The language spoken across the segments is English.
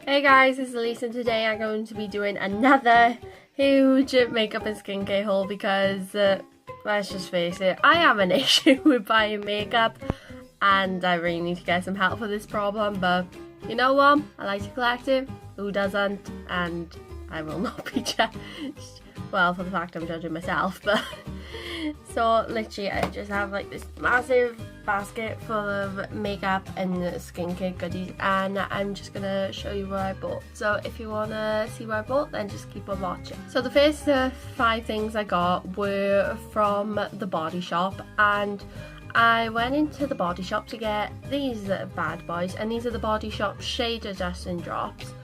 Hey guys, it's Elise and today I'm going to be doing another huge makeup and skincare haul because, let's just face it, I have an issue with buying makeup and I really need to get some help for this problem, but you know what, I like to collect it, who doesn't, and I will not be judged, well, for the fact I'm judging myself, but so literally I just have like this massive basket full of makeup and skincare goodies, and I'm just gonna show you what I bought. So if you wanna see what I bought, then just keep on watching. So the first 5 things I got were from the Body Shop, and I went into the Body Shop to get these bad boys, and these are the Body Shop Shade Adjusting Drops.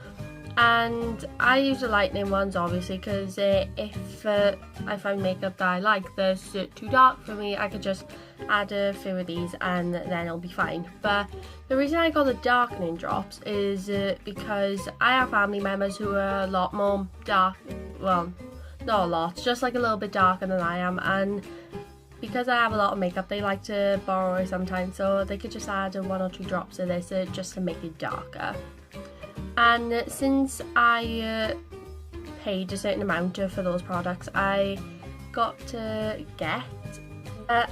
And I use the lightning ones obviously because if I find makeup that I like that's too dark for me, I could just add a few of these and then it'll be fine. But the reason I got the darkening drops is because I have family members who are a lot more dark, well, not a lot, just like a little bit darker than I am, and because I have a lot of makeup they like to borrow it sometimes, so they could just add 1 or 2 drops of this just to make it darker. And since I paid a certain amount for those products, I got to get kind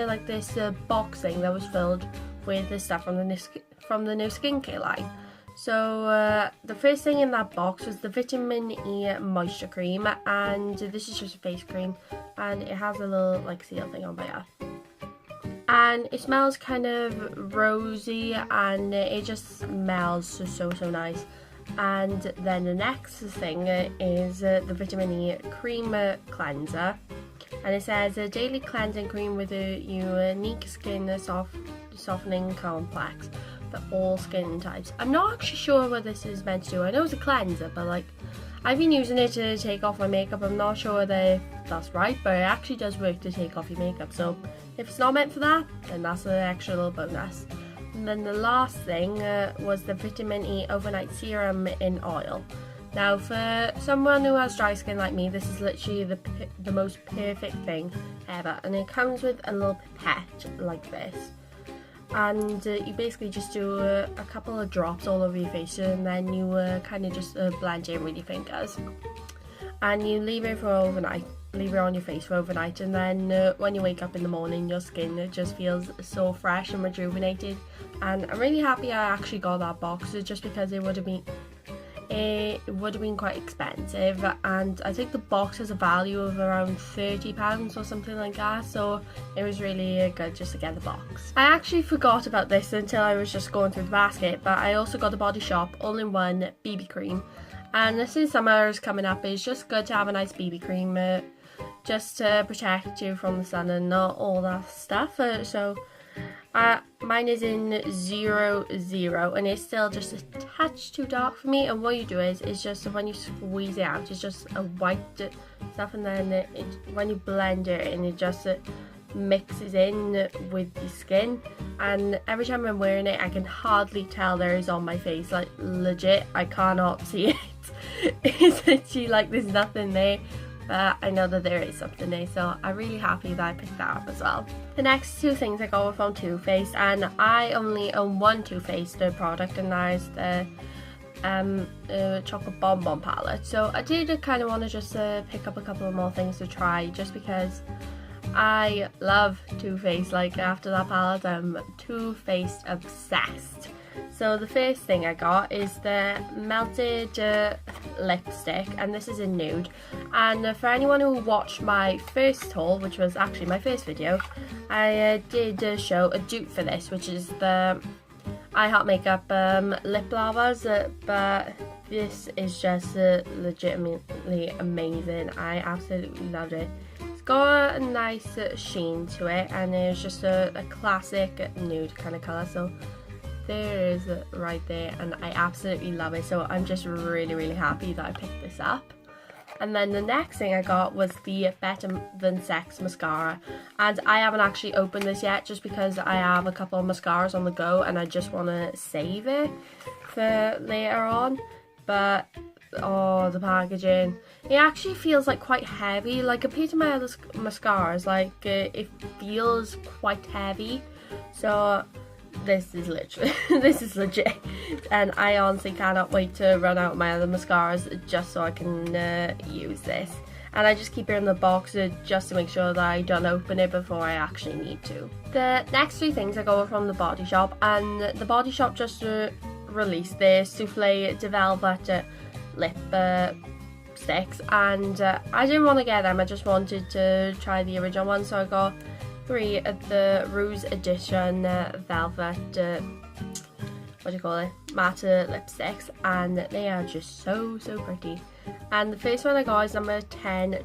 of like this box thing that was filled with the stuff from the new skincare line. So the first thing in that box was the Vitamin E Moisture Cream, and this is just a face cream, and it has a little like seal thing on there. And it smells kind of rosy and it just smells so nice. And then the next thing is the Vitamin E Cream Cleanser, and it says a daily cleansing cream with a unique skin softening complex for all skin types. I'm not actually sure what this is meant to do. I know it's a cleanser, but like I've been using it to take off my makeup. I'm not sure that that's right, but it actually does work to take off your makeup. So if it's not meant for that, then that's an extra little bonus. And then the last thing was the Vitamin E Overnight Serum in Oil. Now for someone who has dry skin like me, this is literally the most perfect thing ever. And it comes with a little pipette like this. And you basically just do a couple of drops all over your face, and then you kind of just blend it in with your fingers, and you leave it for overnight, leave it on your face for overnight, and then when you wake up in the morning your skin just feels so fresh and rejuvenated. And I'm really happy I actually got that box, just because it would have been quite expensive, and I think the box has a value of around £30 or something like that, so it was really good just to get the box. I actually forgot about this until I was just going through the basket, but I also got the Body Shop all-in-one BB cream, and since summer is coming up, it's just good to have a nice BB cream just to protect you from the sun and all that stuff. Mine is in 00, and it's still just a touch too dark for me, and what you do is just when you squeeze it out, it's just a white stuff, and then when you blend it and it just mixes in with the skin, and every time I'm wearing it I can hardly tell there is on my face, like legit I cannot see it. It's literally like there's nothing there. But I know that there is something there, so I'm really happy that I picked that up as well. The next 2 things I got were from Too Faced, and I only own one Too Faced product, and that is the chocolate bonbon palette. So I did kind of want to just pick up a couple of more things to try, just because I love Too Faced. Like after that palette, I'm Too Faced obsessed. So the first thing I got is the melted lipstick, and this is in nude. And for anyone who watched my first haul, which was actually my first video, I did show a dupe for this, which is the I Heart Makeup lip lavas, but this is just legitimately amazing. I absolutely loved it. It's got a nice sheen to it, and it's just a classic nude kind of colour, so there is right there, and I absolutely love it, so I'm just really happy that I picked this up. And then the next thing I got was the Better Than Sex mascara, and I haven't actually opened this yet just because I have a couple of mascaras on the go and I just want to save it for later on. But oh, the packaging, it actually feels like quite heavy, like compared to my other mascaras, like it feels quite heavy, so this is literally, this is legit, and I honestly cannot wait to run out my other mascaras just so I can use this. And I just keep it in the box just to make sure that I don't open it before I actually need to. The next three things I got from the Body Shop, and the Body Shop just released their Souffle de Velvet lip sticks, and I didn't want to get them, I just wanted to try the original one, so I got 3 of the Rouge Edition Velvet, what do you call it, matte lipsticks, and they are just so pretty. And the first one I got is number 10,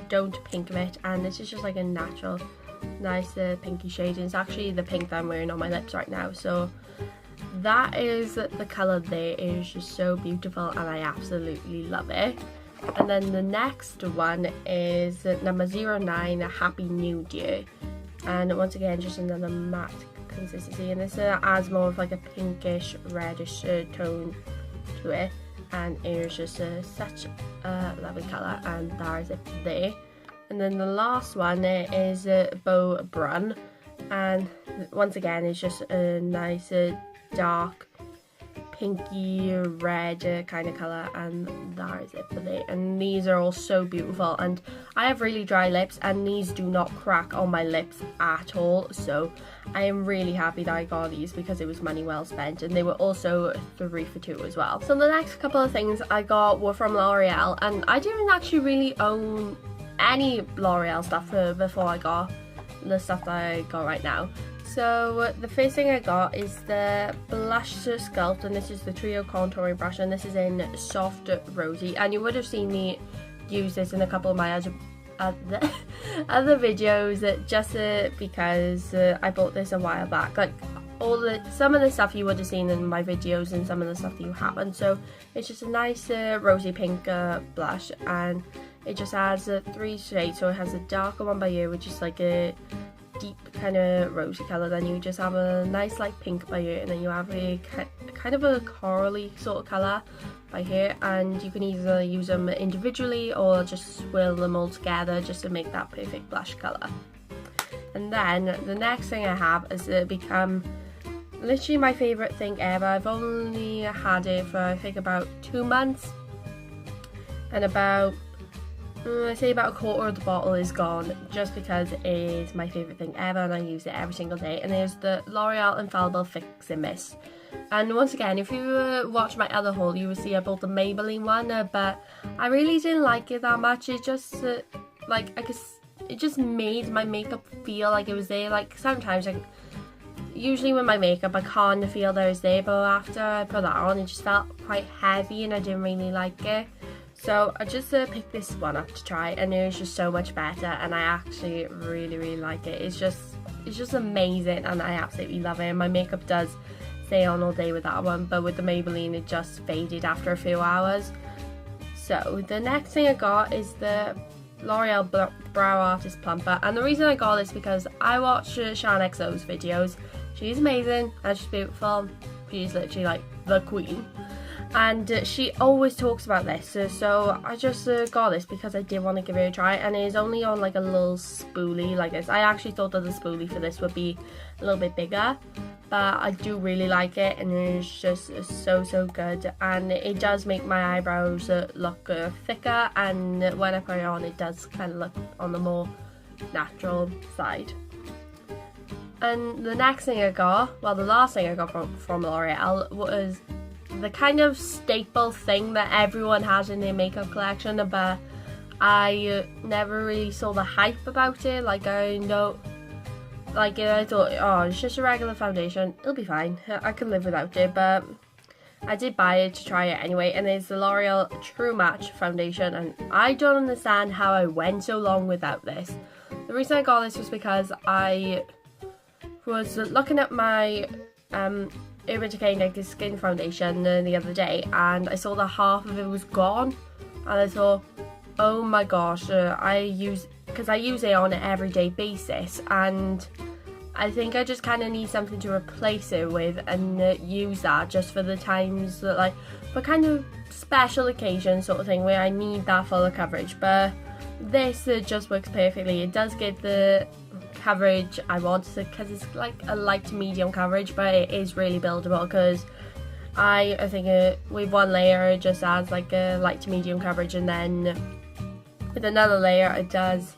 Don't Pink It, and this is just like a natural, nice pinky shade, and it's actually the pink that I'm wearing on my lips right now, so that is the colour there. It is just so beautiful and I absolutely love it. And then the next one is number 09, Happy New Year, and once again just another matte consistency, and this adds more of like a pinkish reddish tone to it, and it is just such a lovely colour, and that is it there. And then the last one is Beau Brun, and once again it's just a nice dark pinky red kind of colour, and that is it for there. And these are all so beautiful, and I have really dry lips and these do not crack on my lips at all, so I am really happy that I got these because it was money well spent, and they were also 3 for 2 as well. So the next couple of things I got were from L'Oreal, and I didn't actually really own any L'Oreal stuff before I got the stuff that I got right now. So the first thing I got is the Blush Sculpt, and this is the Trio Contouring Brush, and this is in Soft Rosy, and you would have seen me use this in a couple of my other videos, just because I bought this a while back. Like some of the stuff you would have seen in my videos and some of the stuff that you haven't. So it's just a nice rosy pink blush, and it just has 3 shades. So it has a darker one by here, which is like a deep kind of rosy colour, then you just have a nice light pink by here, and then you have a kind of a corally sort of colour by here, and you can either use them individually or just swirl them all together just to make that perfect blush colour. And then the next thing I have is become literally my favourite thing ever. I've only had it for I think about 2 months, and about I say about a quarter of the bottle is gone just because it is my favourite thing ever and I use it every single day, and there's the L'Oreal Infallible Fix-In Mist. And once again, if you watch my other haul, you will see I bought the Maybelline one, but I really didn't like it that much. It just it just made my makeup feel like it was there. Like sometimes usually with my makeup I can't feel that it's there, but after I put that on it just felt quite heavy and I didn't really like it. So I just picked this one up to try, and it was just so much better, and I actually really like it. It's just amazing, and I absolutely love it. And my makeup does stay on all day with that one, but with the Maybelline it just faded after a few hours. So the next thing I got is the L'Oreal Brow Artist Plumper, and the reason I got this because I watch Shan XO's videos. She's amazing and she's beautiful. She's literally like the queen. And she always talks about this, so I just got this because I did want to give it a try, and it is only on like a little spoolie like this. I actually thought that the spoolie for this would be a little bit bigger, but I do really like it, and it's just so good, and it does make my eyebrows look thicker, and when I put it on it does kind of look on the more natural side. And the next thing I got, well the last thing I got from L'Oreal was the kind of staple thing that everyone has in their makeup collection, but I never really saw the hype about it. Like I thought, oh, it's just a regular foundation, it'll be fine, I can live without it, but I did buy it to try it anyway, and it's the L'Oreal True Match foundation, and I don't understand how I went so long without this. The reason I got this was because I was looking at my Urban Decay Naked Skin foundation the other day, and I saw that half of it was gone, and I thought, oh my gosh, because I use it on an everyday basis, and I think I just kind of need something to replace it with, and use that just for the times that, like, for kind of special occasions sort of thing where I need that fuller coverage. But this just works perfectly. It does give the coverage I want, because it's like a light to medium coverage, but it is really buildable, because I think with one layer it just adds like a light to medium coverage, and then with another layer it does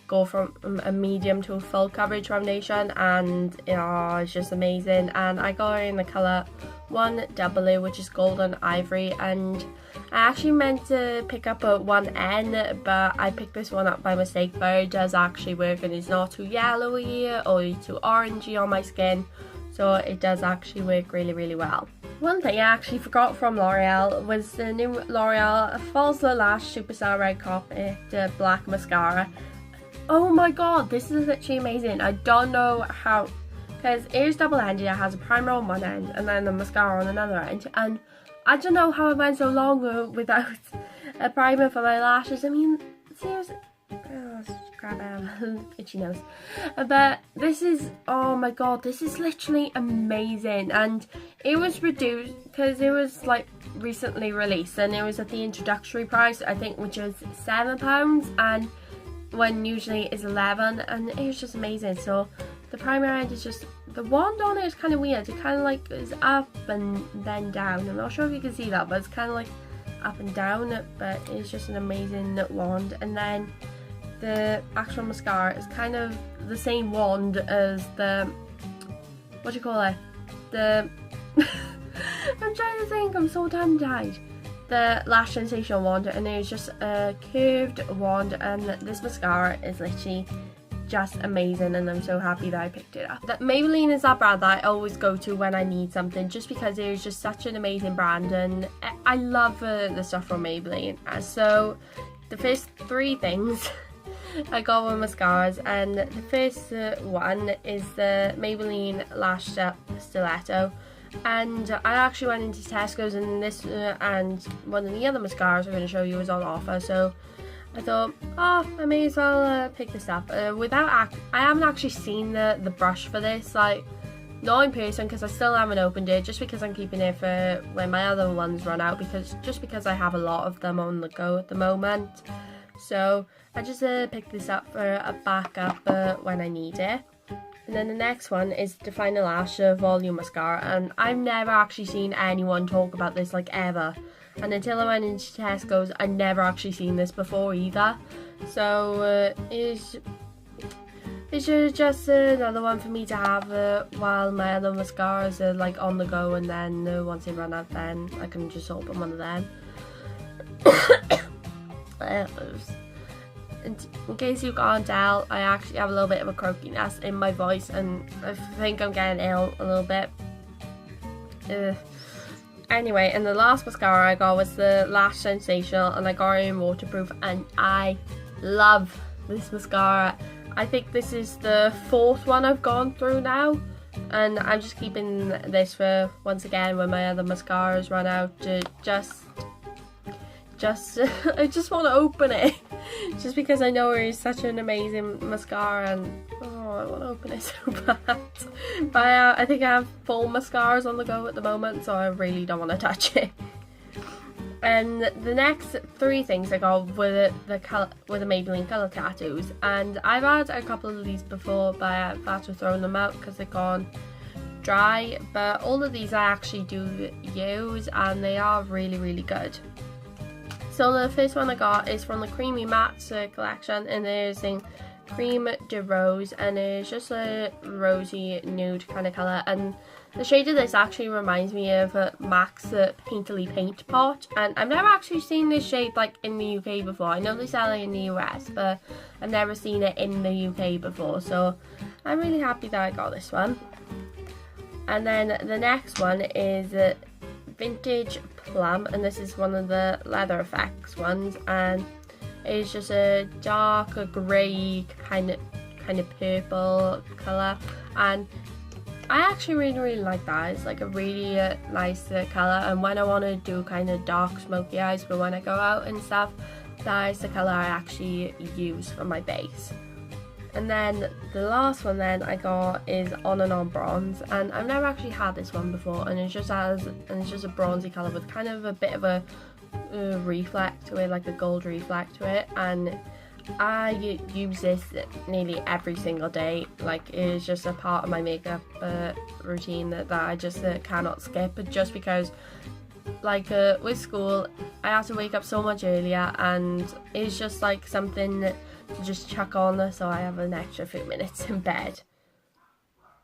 go from a medium to a full coverage foundation, and it's just amazing. And I got it in the colour 1W, which is golden ivory, and I actually meant to pick up a 1N, but I picked this one up by mistake, but it does actually work, and it's not too yellowy or too orangey on my skin, so it does actually work really, really well. One thing I actually forgot from L'Oreal was the new L'Oreal False Lash Superstar Red Carpet Black Mascara. Oh my god, this is literally amazing. I don't know how, because it is double-ended. It has a primer on one end and then the mascara on another end, and I don't know how I went so long without a primer for my lashes. I mean, seriously. Oh, crap, I have an itchy nose. But this is, oh my god, this is literally amazing. And it was reduced because it was like recently released, and it was at the introductory price, I think, which was £7, and when usually it's 11, and it was just amazing. So the primer end is just, the wand on it is kind of weird. It kind of like is up and then down. I'm not sure if you can see that, but it's kind of like up and down, but it's just an amazing wand. And then the actual mascara is kind of the same wand as the, what do you call it? The I'm trying to think, I'm so tongue-tied. The Lash Sensation wand, and it's just a curved wand, and this mascara is literally just amazing, and I'm so happy that I picked it up. That Maybelline is that brand that I always go to when I need something, just because it is just such an amazing brand, and I love the stuff from Maybelline. So the first three things I got were mascaras, and the first one is the Maybelline Lash Stiletto. And I actually went into Tesco's, and this and one of the other mascaras I'm going to show you was on offer, so I thought, oh, I may as well pick this up. I haven't actually seen the brush for this, like, not in person, because I still haven't opened it, just because I'm keeping it for when my other ones run out, because I have a lot of them on the go at the moment. So I just picked this up for a backup when I need it. And then the next one is Define a Lash Volume Mascara, and I've never actually seen anyone talk about this, like, ever. And until I went into Tesco's, I'd never actually seen this before either. So it's just another one for me to have while my other mascaras are like on the go, and then once they run out, then I can just open one of them. And in case you can't tell, I actually have a little bit of a croakiness in my voice, and I think I'm getting ill a little bit. Anyway, and the last mascara I got was the Lash Sensational, and I got it in waterproof, and I love this mascara. I think this is the fourth one I've gone through now, and I'm just keeping this for, once again, when my other mascaras run out, to I just want to open it, just because I know it is such an amazing mascara, and oh, I want to open it so bad. But I think I have 4 mascaras on the go at the moment, so I really don't want to touch it. And the next 3 things I got were the Maybelline Colour Tattoos, and I've had a couple of these before, but I've had to throw them out because they've gone dry. But all of these I actually do use, and they are really, really good. So the first one I got is from the Creamy Matte collection, and it is in Cream de Rose, and it's just a rosy nude kind of colour, and the shade of this actually reminds me of MAC's Painterly Paint Pot, and I've never actually seen this shade like in the UK before. I know they sell it in the US, but I've never seen it in the UK before, so I'm really happy that I got this one. And then the next one is Vintage Plum, and this is one of the Leather Effects ones, and it's just a dark grey kind of purple colour, and I actually really like that. It's like a really nice colour, and when I want to do kind of dark smoky eyes for when I go out and stuff, that is the colour I actually use for my base. And then the last one then I got is On and On Bronze, and I've never actually had this one before, and it's just a bronzy colour with kind of a bit of a reflect to it, like a gold reflect to it, and I use this nearly every single day. Like, it's just a part of my makeup routine that I just cannot skip, just because like with school I have to wake up so much earlier, and it's just like something to just chuck on so I have an extra few minutes in bed.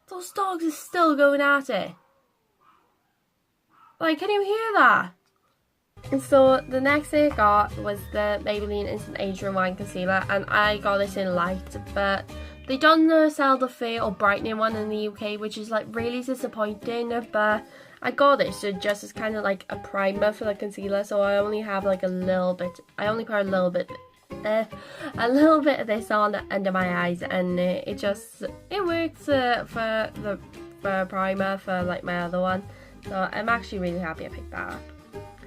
Those dogs are still going at it. Like, can you hear that? And so the next thing I got was the Maybelline Instant Age Rewind Concealer, and I got this in light, but they don't sell the fair or brightening one in the UK, which is like really disappointing. But I got it so just as kind of like a primer for the concealer, so I only have like a little bit. I only put a little bit of this on under my eyes, and it works for a primer for like my other one. So I'm actually really happy I picked that up.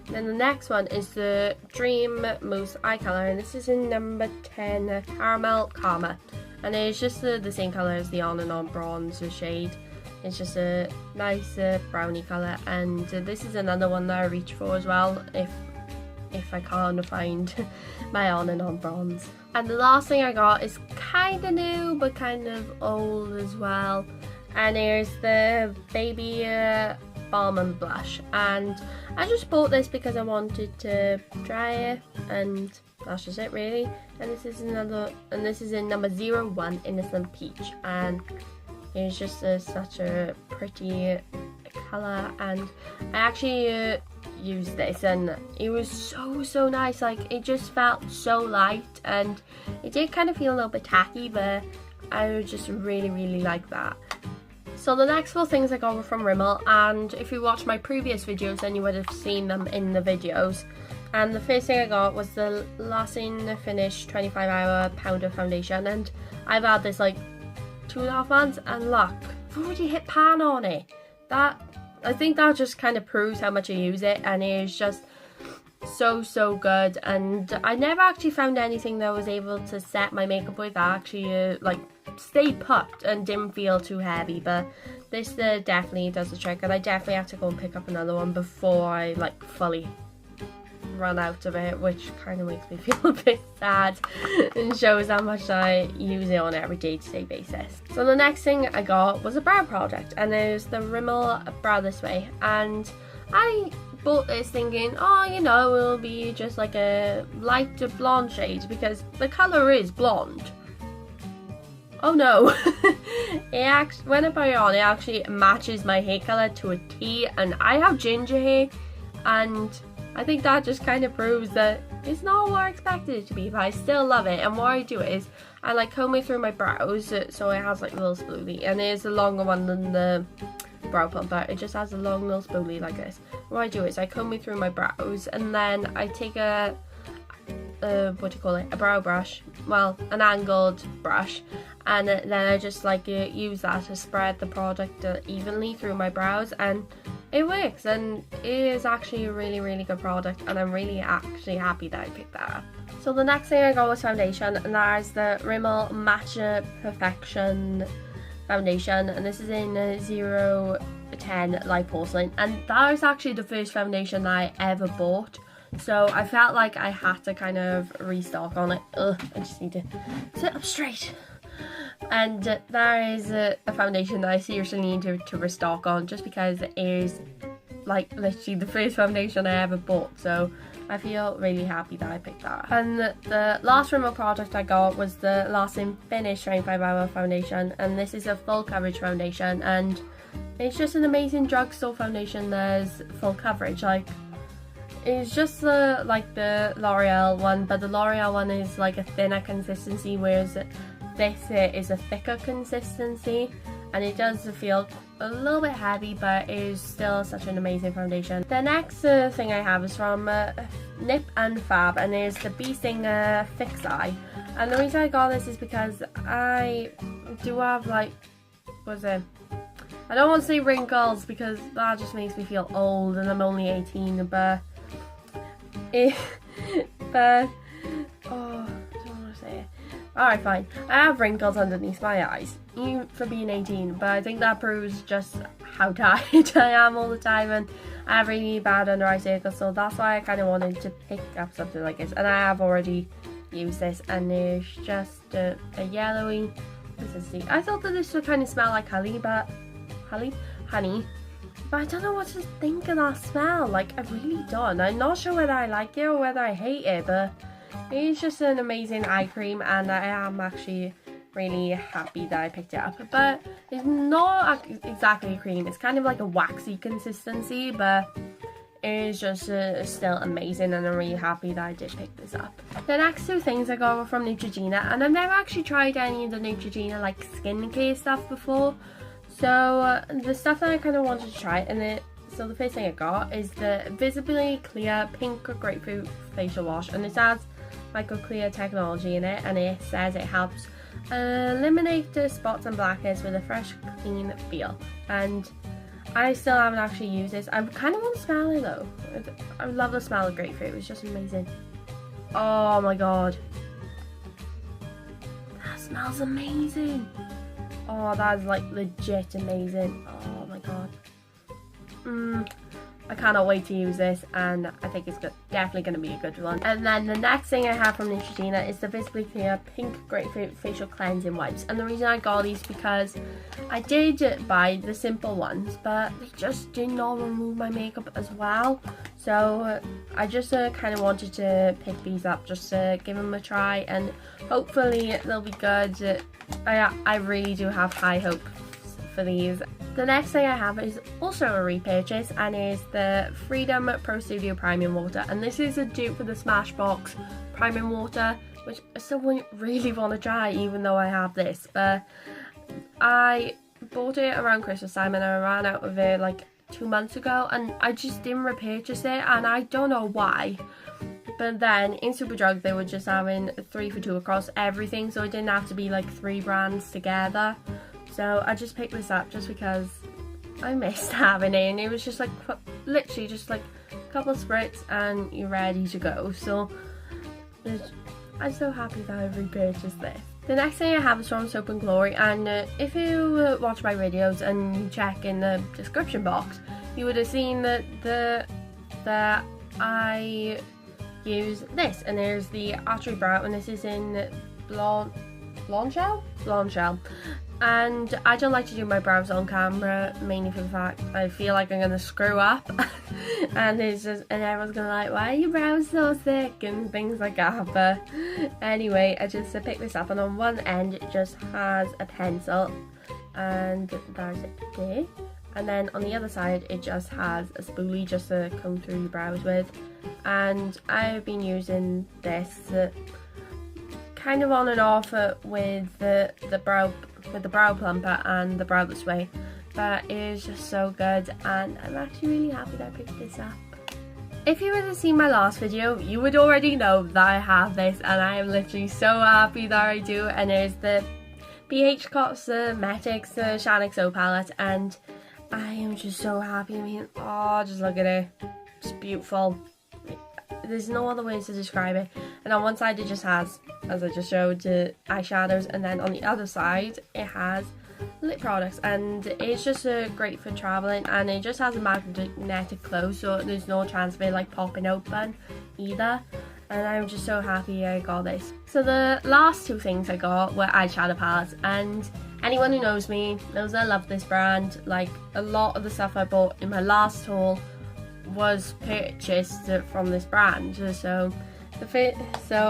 Then the next one is the Dream Mousse Eye Colour, and this is in number 10, Caramel Karma. And it's just the same colour as the On and On Bronze shade. It's just a nice brownie colour, and this is another one that I reach for as well if I can't find my On and On Bronze. And the last thing I got is kind of new but kind of old as well, and here's the Baby Balm and Blush, and I just bought this because I wanted to try it, and that's just it really. And this is in number 01, Innocent Peach, and it's just such a pretty colour, and I actually used this and it was so nice. Like, it just felt so light, and it did kind of feel a little bit tacky, but I just really like that. So the next 4 things I got were from Rimmel, and if you watched my previous videos then you would have seen them in the videos. And the first thing I got was the Lasting Finish 25-hour powder foundation, and I've had this like 2.5 months, and look, I've already hit pan on it. I think that just kind of proves how much I use it, and it's just so good. And I never actually found anything that I was able to set my makeup with that actually like stay put and didn't feel too heavy, but this definitely does the trick, and I definitely have to go and pick up another one before I like fully run out of it, which kind of makes me feel a bit sad and shows how much I use it on an every day-to-day basis. So the next thing I got was a brow product, and it was the Rimmel Brow This Way, and I bought this thinking, oh, you know, it'll be just like a light blonde shade because the colour is blonde. Oh no. When I put it on, it actually matches my hair colour to a T, and I have ginger hair, and I think that just kind of proves that it's not what I expected it to be, but I still love it. And what I do is I like comb it through my brows, so it has like a little spoolie, and it is a longer one than the brow pumper. It just has a long little spoolie like this. What I do is I comb it through my brows, and then I take a brow brush, well, an angled brush, and then I just like use that to spread the product evenly through my brows, and it works, and it is actually a really good product, and I'm really actually happy that I picked that up. So the next thing I got was foundation, and that is the Rimmel Match Perfection foundation, and this is in 010 Light Porcelain, and that is actually the first foundation that I ever bought. So I felt like I had to kind of restock on it. I just need to sit up straight. And that is a foundation that I seriously need to restock on, just because it is like literally the first foundation I ever bought. So I feel really happy that I picked that up. And the last Rimmel product I got was the Lasting Finish 25-hour foundation, and this is a full coverage foundation, and it's just an amazing drugstore foundation. There's full coverage, like it's just like the L'Oreal one, but the L'Oreal one is like a thinner consistency, whereas this is a thicker consistency, and it does feel a little bit heavy, but it is still such an amazing foundation. The next thing I have is from Nip and Fab, and it is the Bee Singer Fix Eye. And the reason I got this is because I do have like, I don't want to say wrinkles because that just makes me feel old, and I'm only 18, but I don't want to say it. Alright, fine. I have wrinkles underneath my eyes, even for being 18, but I think that proves just how tired I am all the time, and I have really bad under eye circles, so that's why I kind of wanted to pick up something like this, and I have already use this, and there's just a yellowy consistency. I thought that this would kind of smell like honey, but I don't know what to think of that smell. Like, I really don't. I'm not sure whether I like it or whether I hate it, but it's just an amazing eye cream, and I am actually really happy that I picked it up. But it's not exactly a cream, it's kind of like a waxy consistency, but it's just still amazing, and I'm really happy that I did pick this up. The next two things I got were from Neutrogena, and I've never actually tried any of the Neutrogena like skincare stuff before, so the stuff that I kind of wanted to try, so the first thing I got is the Visibly Clear Pink Grapefruit Facial Wash, and this has micro clear technology in it, and it says it helps eliminate the spots and blackheads with a fresh, clean feel. And I still haven't actually used this. I kind of want to smell it though. I love the smell of grapefruit. It's just amazing. Oh my god, that smells amazing. Oh, that is like legit amazing. Oh my god. I cannot wait to use this, and I think it's definitely going to be a good one. And then the next thing I have from Neutrogena is the Visibly Clear Pink Grapefruit Facial Cleansing Wipes. And the reason I got these because I did buy the simple ones, but they just did not remove my makeup as well. So I just kind of wanted to pick these up just to give them a try, and hopefully they'll be good. I really do have high hopes for these. The next thing I have is also a repurchase, and is the Freedom Pro Studio Priming Water, and this is a dupe for the Smashbox Priming Water, which I still really want to try even though I have this, but I bought it around Christmas time and I ran out of it like 2 months ago, and I just didn't repurchase it, and I don't know why. But then in Superdrug they were just having 3 for 2 across everything, so it didn't have to be like 3 brands together. So I just picked this up just because I missed having it, and it was just like literally just like a couple of spritz and you're ready to go. So I'm so happy that I've repurchased this. The next thing I have is from Soap and Glory, and if you watch my videos and you check in the description box, you would have seen that I use this, and there's the Archery Brow, and this is in Blonde Shell. And I don't like to do my brows on camera, mainly for the fact I feel like I'm gonna screw up and everyone's gonna like, why are your brows so thick and things like that. But anyway, I just picked this up, and on one end it just has a pencil, and there's it there, and then on the other side it just has a spoolie just to comb through your brows with. And I've been using this kind of on and off with the brow plumper and the brow this way, but it is just so good, and I'm actually really happy that I picked this up. If you would have seen my last video, you would already know that I have this, and I am literally so happy that I do. And it is the BH Cosmetics Shine XO palette, and I am just so happy. I mean, oh, just look at it, it's beautiful. There's no other way to describe it. And on one side it just has, as I just showed, eyeshadows, and then on the other side it has lip products, and it's just great for traveling, and it just has a magnetic close, so there's no chance of it like popping open either. And I'm just so happy I got this. So the last two things I got were eyeshadow palettes, and anyone who knows me knows I love this brand. Like, a lot of the stuff I bought in my last haul was purchased from this brand. So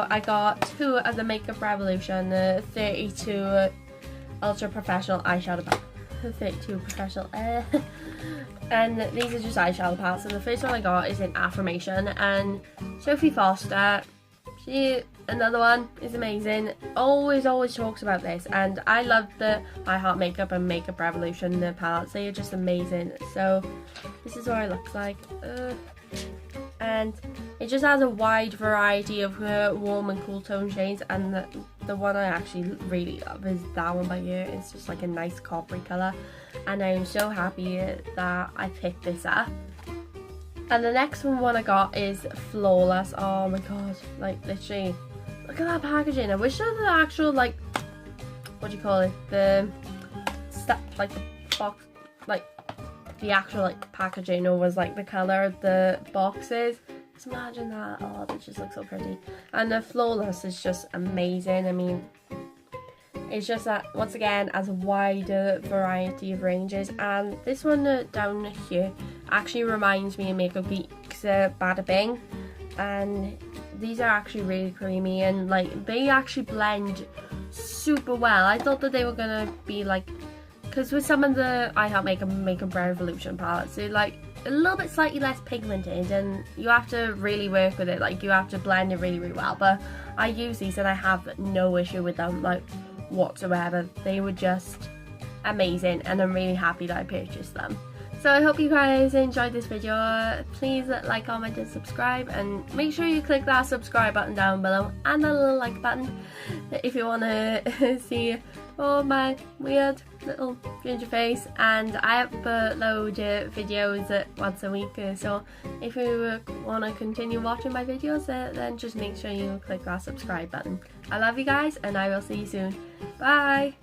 I got 2 of the Makeup Revolution 32 Ultra Professional eyeshadow palette. 32 professional and these are just eyeshadow palettes. So the first one I got is in Affirmation, and Sophie Foster, another one, is amazing. Always talks about this, and I love the I Heart Makeup and Makeup Revolution palettes. They are just amazing. So this is what it looks like, and it just has a wide variety of warm and cool tone shades, and the one I actually really love is that one by here. It's just like a nice coppery colour, and I'm so happy that I picked this up. And the next one I got is Flawless. Oh my god, like literally, look at that packaging. I wish that the actual, like, what do you call it, the stuff, like the box, like the actual like packaging, or was like the colour of the boxes. Just imagine that. Oh, they just look so pretty. And the Flawless is just amazing. I mean, it's just that, once again, has a wider variety of ranges. And this one down here actually reminds me of Makeup Geek's Bada Bing. And these are actually really creamy, and like they actually blend super well. I thought that they were gonna be like, because with some of the I Help Makeup Revolution palettes, they're like a little bit slightly less pigmented, and you have to really work with it. Like you have to blend it really, really well. But I use these and I have no issue with them, like whatsoever. They were just amazing, and I'm really happy that I purchased them. So I hope you guys enjoyed this video. Please like, comment and subscribe, and make sure you click that subscribe button down below and the little like button if you want to see my weird little ginger face. And I upload videos once a week, so if you want to continue watching my videos, then just make sure you click that subscribe button. I love you guys, and I will see you soon. Bye!